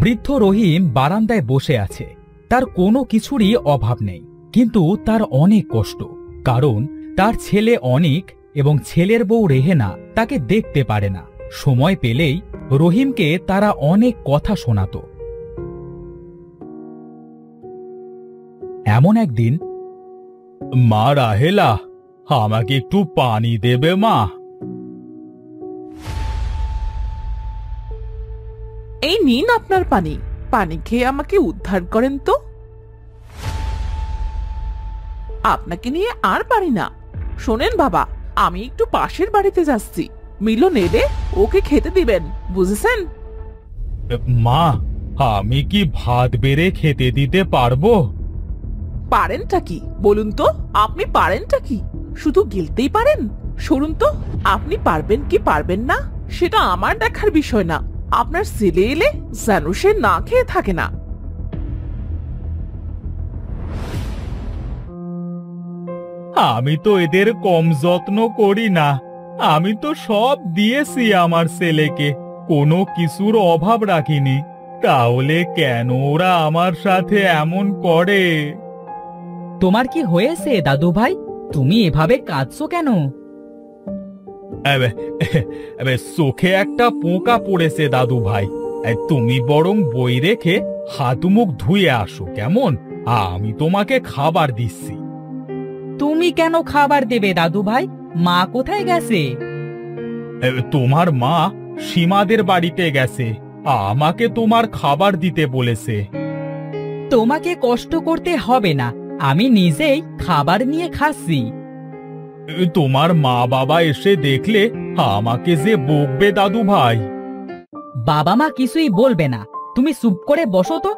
বৃদ্ধ রহিম বারান্দায় বসে আছে। তার কোনো কিছুরই অভাব নেই, কিন্তু তার অনেক কষ্ট, কারণ তার ছেলে অনিক এবং ছেলের বউ রেহেনা তাকে দেখতে পারে না। সময় পেলেই রহিমকে তারা অনেক কথা শোনাত। এমন একদিন, মা রাহেলা, আমাকে একটু পানি দেবে মা? এই নিন আপনার পানি। পানি খেয়ে আমাকে উদ্ধার করেন তো। আপনাকে নিয়ে আর পারি না। শোনেন বাবা, আমি একটু পাশের বাড়িতে যাচ্ছি। মিলন এলে ওকে খেতে দিবেন, বুঝেছেন? মা, আমি কি ভাত বেড়ে খেতে দিতে পারবো? পারেনটা কি বলুন তো? আপনি পারেনটা কি? শুধু গিলতেই পারেন? শুনুন তো, আপনি পারবেন কি পারবেন না সেটা আমার দেখার বিষয় না। আপনার ছেলে এলে যেন সে না খেয়ে থাকে না। আমি তো এদের কম যত্ন করি না। আমি তো সব দিয়েছি আমার ছেলেকে, কোনো কিছুর অভাব রাখিনি। তাহলে কেন ওরা আমার সাথে এমন করে? তোমার কি হয়েছে দাদু ভাই? তুমি এভাবে কাঁদছো কেন? চোখে একটা পোকা পড়েছে দাদু ভাই। তুমি বরং বই রেখে হাত মুখ ধুয়ে আসো কেমন? আমি তোমাকে খাবার দিচ্ছি। তুমি কেন খাবার দেবে দাদু ভাই? মা কোথায় গেছে? তোমার মা সীমাদের বাড়িতে গেছে, আমাকে তোমার খাবার দিতে বলেছে। তোমাকে কষ্ট করতে হবে না, আমি নিজেই খাবার নিয়ে খাচ্ছি। তোমার মা বাবা এসে দেখলে আমাকে যে বকবে দাদু ভাই। বাবা মা কিছুই বলবে না, তুমি চুপ করে বসো তো।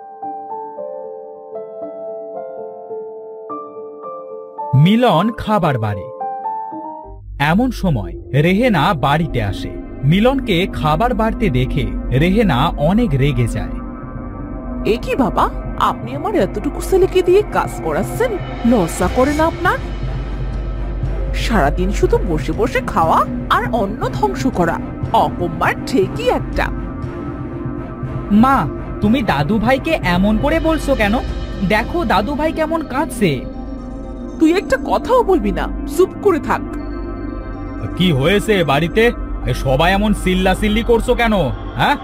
মিলন খাবার বাড়ে। এমন সময় রেহেনা বাড়িতে আসে। মিলনকে খাবার বাড়তে দেখে রেহেনা অনেক রেগে যায়। এ কি বাবা, আপনি আমার এতটুকু ছেলেকে দিয়ে কাজ করাচ্ছেন? লজ্জা করে না আপনার? সারাদিন শুধু বসে বসে খাওয়া আর অন্ন ধ্বংস করা, অকম্মার ঠিকই একটা। মা, তুমি দাদু ভাইকে এমন করে বলছো কেন? দেখো দাদু ভাই কেমন কাঁদছে। তুই একটা কথাও বলবি না, চুপ করে থাক। কি হয়েছে বাড়িতে? সবাই এমন চিল্লাচিল্লি করছো কেন? হ্যাঁ,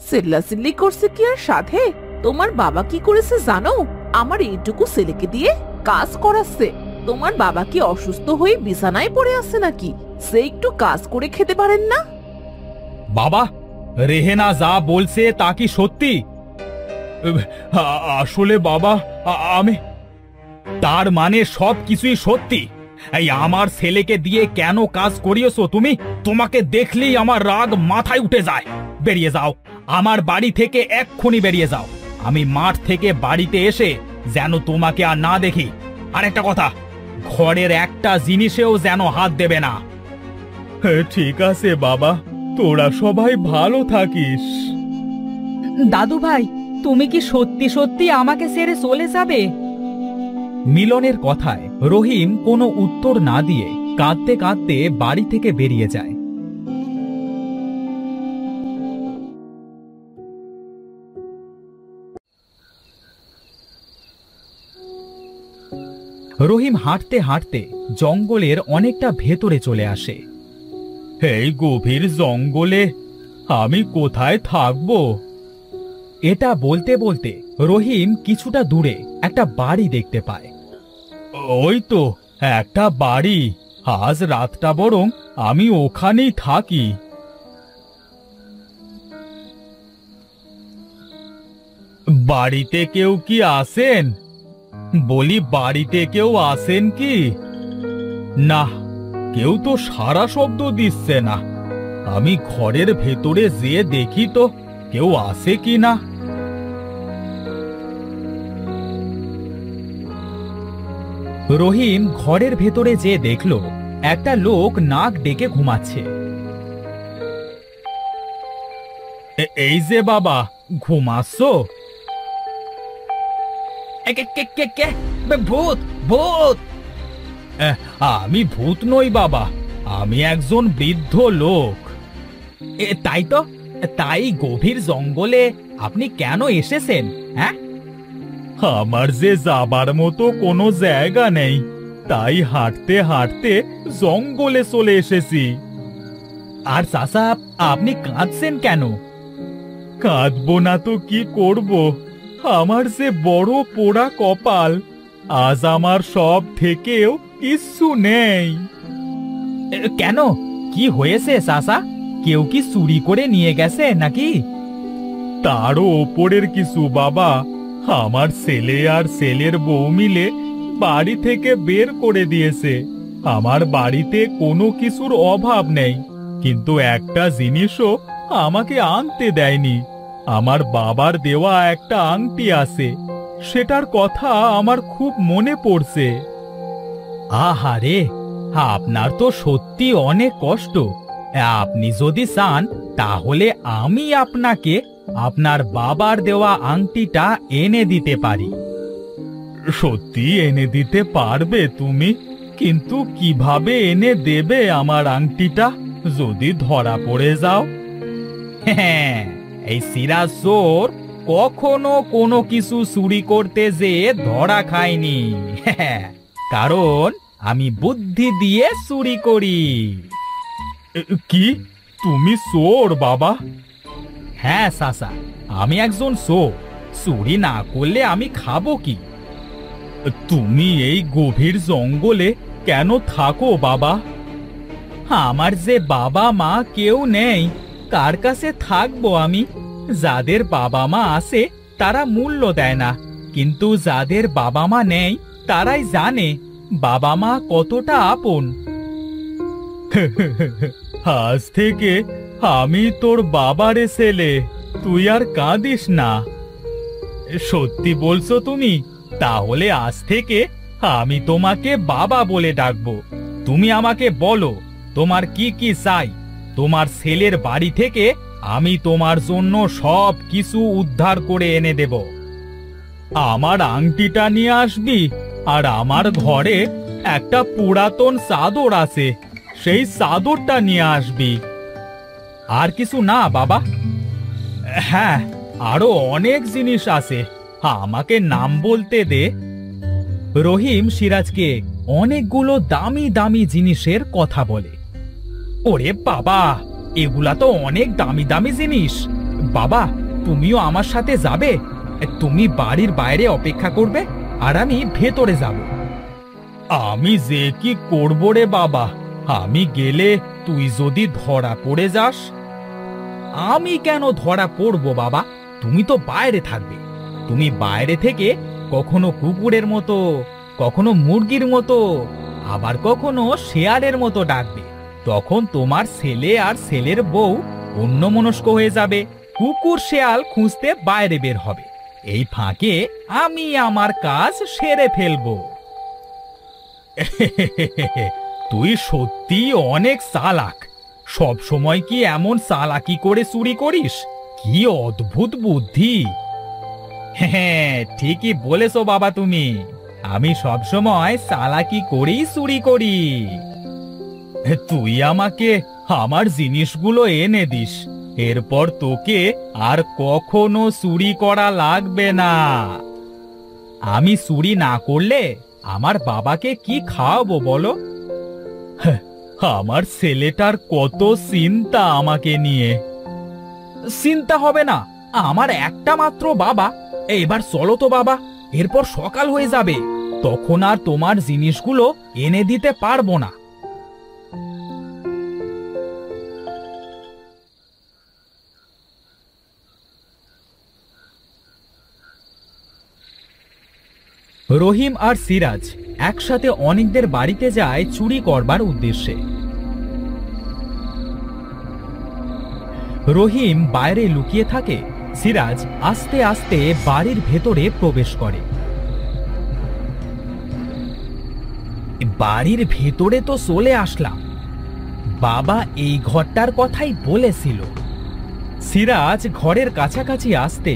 চিল্লাচিল্লি করছে কি আর সাথে? তোমার বাবা কি করেছে জানো? আমার এইটুকু ছেলেকে দিয়ে কাজ করাচ্ছে। তোমার বাবা কি অসুস্থ হয়ে বিছানায় পড়ে আছে নাকি? সে একটু কাজ করে খেতে পারেন না? বাবা, রেহেনা যা বলছে তা কি সত্যি? আসলে বাবা, আমি... তার মানে সব কিছুই সত্যি? এই আমার ছেলেকে দিয়ে কেন কাজ করিয়েছো তুমি? তোমাকে দেখলেই আমার রাগ মাথায় উঠে যায়। বেরিয়ে যাও আমার বাড়ি থেকে, এক্ষুনি বেরিয়ে যাও। আমি মাঠ থেকে বাড়িতে এসে যেন তোমাকে আর না দেখি। আর একটা কথা, ঘরের একটা জিনিসেও যেন হাত দেবে না। ঠিক আছে বাবা, তোরা সবাই ভালো থাকিস। দাদু ভাই, তুমি কি সত্যি সত্যি আমাকে ছেড়ে চলে যাবে? মিলনের কথায় রহিম কোনো উত্তর না দিয়ে কাঁদতে কাঁদতে বাড়ি থেকে বেরিয়ে যায়। রহিম হাঁটতে হাঁটতে জঙ্গলের অনেকটা ভেতরে চলে আসে। এই গভীর জঙ্গলে আমি কোথায় থাকবো? এটা বলতে বলতে রহিম কিছুটা দূরে একটা বাড়ি দেখতে পায়। ওই তো একটা বাড়ি, আজ রাতটা বরং আমি ওখানেই থাকি। বাড়িতে কেউ কি আছেন? বলি, বাড়িতে কেউ আছেন কি? না, কেউ তো সাড়া শব্দ দিচ্ছে না। আমি ঘরের ভেতরে যেয়ে দেখি তো কেউ আছে কি না। রহিম ঘরের ভেতরে যেয়ে দেখল একটা লোক নাক ডেকে ঘুমাচ্ছে। এই যে বাবা, ঘুমাচ্ছো? ভূত ভূত! আমি ভূত নই বাবা, আমি একজন বৃদ্ধ লোক। তাই তো, তাই গভীর জঙ্গলে আপনি কেন এসেছেন? হ্যাঁ, আমার যে যাবার মতো কোনো জায়গা নেই, তাই হাঁটতে হাঁটতে জঙ্গলে চলে এসেছি। আর চাচা, আপনি কাঁদছেন কেন? কাঁদবো না তো কি করব, আমার যে বড় পোড়া কপাল, আজ আমার সব থেকেও কিচ্ছু নেই। কেন, কি হয়েছে চাচা? কেউ কি চুরি করে নিয়ে গেছে নাকি? তারও ওপরের কিছু বাবা, আমার ছেলে আর ছেলের বউ মিলে বাড়ি থেকে বের করে দিয়েছে। আমার বাড়িতে কোনো কিছুর অভাব নেই, কিন্তু একটা জিনিসও আমাকে আনতে দেয়নি। আমার বাবার দেওয়া একটা আংটি আছে, সেটার কথা আমার খুব মনে পড়ছে। আহারে, আপনার তো সত্যি অনেক কষ্ট। আপনি যদি চান তাহলে আমি আপনাকে আপনার বাবার দেওয়া আংটিটা এনে দিতে পারি। সত্যি এনে দিতে পারবে তুমি? কিন্তু কিভাবে এনে দেবে আমার আংটিটা যদি ধরা পড়ে যাও? হ্যাঁ, এই সিরাজ চোর কখনো কোনো কিছু চুরি করতে যেয়ে ধরা খায়নি। কারণ আমি বুদ্ধি দিয়ে চুরি করি। কি, তুমি চোর বাবা? হ্যাঁ চাচা, আমি একজন চোর। চুরি না করলে আমি খাবো কি? তুমি এই গভীর জঙ্গলে কেন থাকো বাবা? আমার যে বাবা মা কেউ নেই, কার কাছে থাকবো আমি? যাদের বাবা মা আছে তারা মূল্য দেয় না, কিন্তু যাদের বাবা মা নেই তারাই জানে বাবা মা কতটা আপন। আজ থেকে আমি তোর বাবারে ছেলে, তুই আর কাঁদিস না। সত্যি বলছো তুমি? তাহলে আজ থেকে আমি তোমাকে বাবা বলে ডাকবো। তুমি আমাকে বলো তোমার কি কি চাই। তোমার ছেলের বাড়ি থেকে আমি তোমার জন্য সব কিছু উদ্ধার করে এনে দেব। আমার আংটিটা নিয়ে আসবি, আর আমার ঘরে একটা পুরাতন চাদর আছে, সেই চাদরটা নিয়ে আসবি। আর কিছু না বাবা? হ্যাঁ, আরো অনেক জিনিস আছে, আমাকে নাম বলতে দে। রহিম সিরাজকে অনেকগুলো দামি দামি জিনিসের কথা বলে। ওরে বাবা, এগুলা তো অনেক দামি দামি জিনিস। বাবা, তুমিও আমার সাথে যাবে? তুমি বাড়ির বাইরে অপেক্ষা করবে, আর আমি ভেতরে যাব। আমি যে কি করব রে বাবা, আমি গেলে তুই যদি ধরা পড়ে যাস? আমি কেন ধরা পড়বো বাবা? তুমি তো বাইরে থাকবে। তুমি বাইরে থেকে কখনো কুকুরের মতো, কখনো মুরগির মতো, আবার কখনো শেয়ালের মতো ডাকবে। তখন তোমার ছেলে আর ছেলের বউ অন্যমনস্ক হয়ে যাবে, কুকুর শেয়াল খুঁজতে বাইরে বের হবে। এই ফাঁকে আমি আমার কাজ সেরে ফেলবো। তুই সত্যি অনেক চালাক। সব সময় কি এমন চালাকি করে চুরি করিস? কি অদ্ভুত বুদ্ধি! হ্যাঁ, ঠিকই বলেছো বাবা তুমি। আমি সব সময় চালাকি করেই চুরি করি। তুই আমাকে আমার জিনিসগুলো এনে দিস, এরপর তোকে আর কখনো চুরি করা লাগবে না। আমি চুরি না করলে আমার বাবাকে কি খাওয়াবো বলো? আমার ছেলেটার কত চিন্তা আমাকে নিয়ে। চিন্তা হবে না, আমার একটা মাত্র বাবা। এবার চলো তো বাবা, এরপর সকাল হয়ে যাবে, তখন আর তোমার জিনিসগুলো এনে দিতে পারবো না। রহিম আর সিরাজ একসাথে অনেকদের বাড়িতে যায় চুরি করবার উদ্দেশ্যে। রহিম বাইরে লুকিয়ে থাকে, সিরাজ আস্তে আস্তে বাড়ির ভেতরে প্রবেশ করে। বাড়ির ভেতরে তো চলে আসলাম। বাবা এই ঘরটার কথাই বলেছিল। সিরাজ ঘরের কাছাকাছি আসতে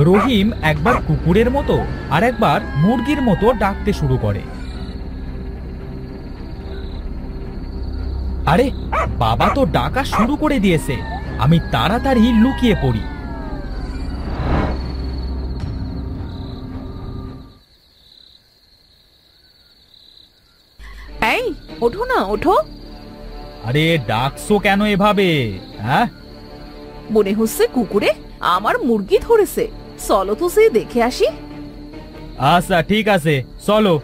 রহিম একবার কুকুরের মতো আর একবার মুরগির মতো ডাকতে শুরু করে। আরে, বাবা তো ডাকা শুরু করে দিয়েছে। আমি তাড়াতাড়ি লুকিয়ে পড়ি। এই ওঠো না, ওঠো। আরে ডাকছো কেন এভাবে? হ্যাঁ, মনে হচ্ছে কুকুরে আমার মুরগি ধরেছে, চলো তো সে দেখে আসি। আচ্ছা ঠিক আছে, চলো।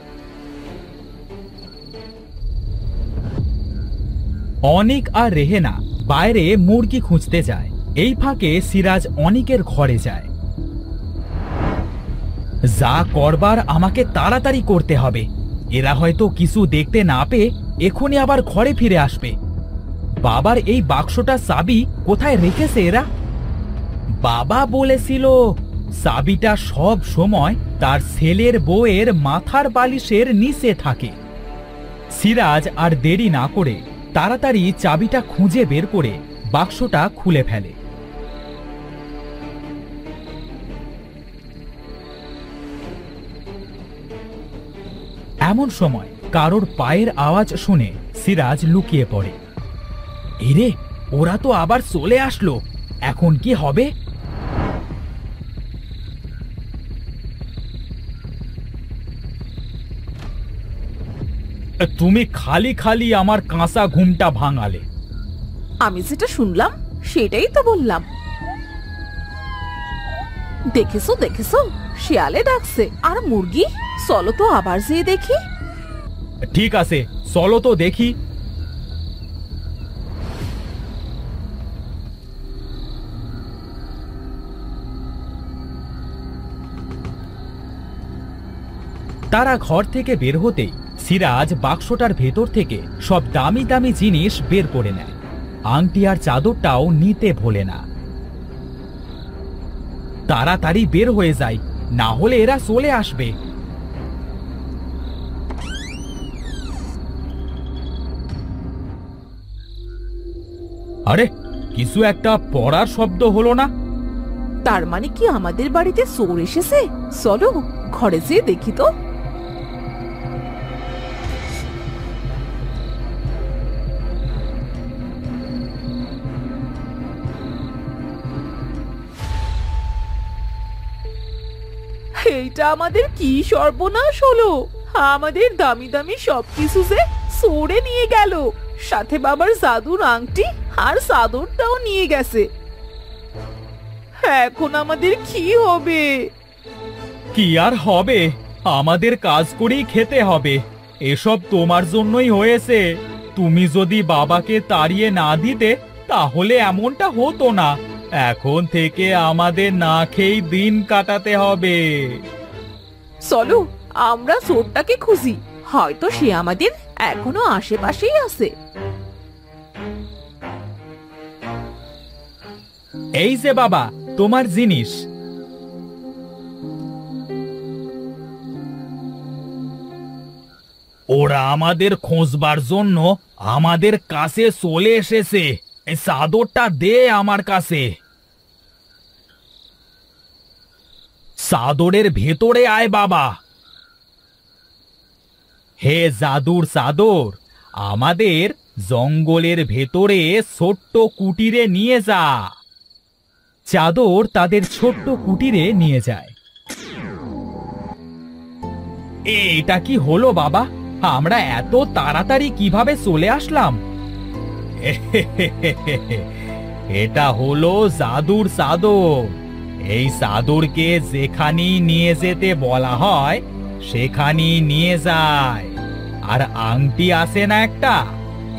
অনিক আর রেহেনা বাইরে মুরগি খুঁজতে যায়। এই ফাঁকে সিরাজ অনিকের ঘরে যায়। যা করবার আমাকে তাড়াতাড়ি করতে হবে, এরা হয়তো কিছু দেখতে না পেয়ে এখনই আবার ঘরে ফিরে আসবে। বাবার এই বাক্সটা চাবি কোথায় রেখেছে এরা? বাবা বলেছিল চাবিটা সব সময় তার ছেলের বউয়ের মাথার বালিশের নিচে থাকে। সিরাজ আর দেরি না করে তাড়াতাড়ি চাবিটা খুঁজে বের করে বাক্সটা খুলে ফেলে। এমন সময় কারোর পায়ের আওয়াজ শুনে সিরাজ লুকিয়ে পড়ে। এরে, ওরা তো আবার চলে আসলো, এখন কি হবে? তুমি খালি খালি আমার কাঁচা ঘুমটা ভাঙালে। আমি যেটা শুনলাম সেটাই তো বললাম। দেখেছো দেখেছো, শিয়ালে ডাকছে আর মুরগি। চলো তো আবার যেয়ে দেখি। ঠিক আছে, চলো তো দেখি। তারা ঘর থেকে বের হতেই সিরাজ বাক্সটার ভেতর থেকে সব দামি দামি জিনিস বের করে নেয়। আংটি আর চাদরটাও নিতে ভোলে না। তাড়াতাড়ি বের হয়ে যায়, না হলে এরা চলে আসবে। আরে, কিছু একটা পড়ার শব্দ হলো না? তার মানে কি আমাদের বাড়িতে চোর এসেছে? চলো ঘরে যেয়ে দেখি তো। এইটা আমাদের কি সর্বনাশ হলো! আমাদের দামি দামি সবকিছু যে চোরে নিয়ে গেল, সাথে বাবার জাদুর আংটি আর চাদরটাও নিয়ে গেছে। এখন আমাদের কি হবে? কি আর হবে, আমাদের কাজ করেই খেতে হবে। এসব তোমার জন্যই হয়েছে। তুমি যদি বাবাকে তাড়িয়ে না দিতে তাহলে এমনটা হতো না। এখন থেকে আমাদের না খেয়েই দিন কাটাতে হবে। চলো আমরা চোরটাকে খুঁজি, হয়তো সে আমাদের এখনো আশেপাশেই আছে। এই যে বাবা, তোমার জিনিস। ওরা আমাদের খোঁজবার জন্য আমাদের কাছে চলে এসেছে। এই চাদরটা দে আমার কাছে। চাদরের ভেতরে আয় বাবা। হে জাদুর চাদর, আমাদের জঙ্গলের ভেতরে ছোট্ট কুটিরে নিয়ে যা। চাদর তাদের ছোট্ট কুটিরে নিয়ে যায়। এটা কি হলো বাবা? আমরা এত তাড়াতাড়ি কিভাবে চলে আসলাম? এটা হলো জাদুর চাদর। এই চাদরকে যেখানেই নিয়ে যেতে বলা হয় সেখানেই নিয়ে যায়। আর আংটি আছে না একটা,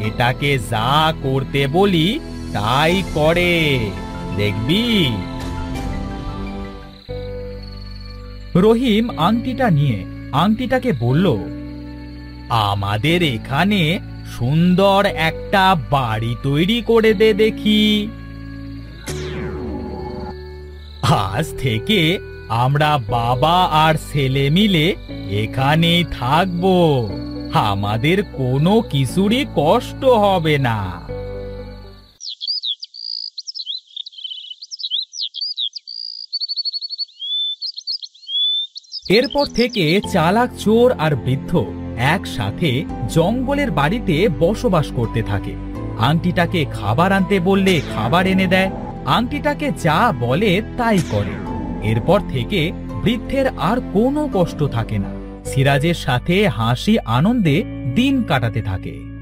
এটাকে যা করতে বলি তাই করে, দেখবি। রহিম আংটিটা নিয়ে আংটিটাকে বলল, আমাদের এখানে সুন্দর একটা বাড়ি তৈরি করে দে দেখি। আজ থেকে আমরা বাবা আর ছেলে মিলে এখানেই থাকবো। আমাদের কোনো কিছুরই কষ্ট হবে না। এরপর থেকে চালাক চোর আর বৃদ্ধ একসাথে জঙ্গলের বাড়িতে বসবাস করতে থাকে। আংটিটাকে খাবার আনতে বললে খাবার এনে দেয়, আংটিটাকে যা বলে তাই করে। এরপর থেকে বৃদ্ধের আর কোনো কষ্ট থাকে না। সিরাজের সাথে হাসি আনন্দে দিন কাটাতে থাকে।